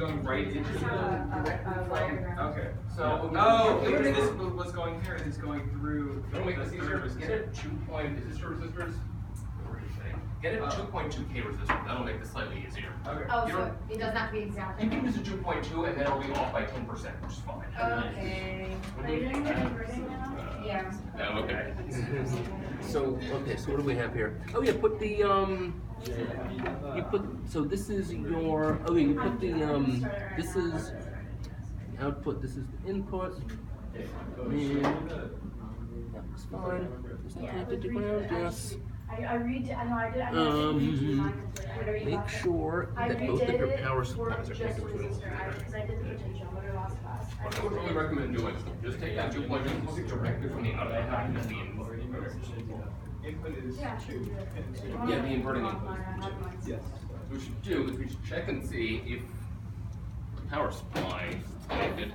going right into the Okay. So this was going here and it's going through. Don't make this easier. Get a 2-point resistors. Get a 2.2K resistor. That'll make this slightly easier. Okay. Oh, so it doesn't have to be exactly. You can use a 2.2 and then it'll be off by 10%, which is fine. Okay. Are you doing the inverting now? Yeah. Oh, okay. So what do we have here? Oh yeah, put the so this is your, you put the this is the output, this is the input, and that was fine. Is that connected to ground? Yes. I redid. I know I did. I know. Make sure that both of your power supplies are connected to Because I did the potentiometer last class. What I would really recommend doing is just take that 2.2 and plug it directly from the output and use the input. Yeah. Yeah, the inverting input. Yes. What we should do is we should check and see if the power supply is connected.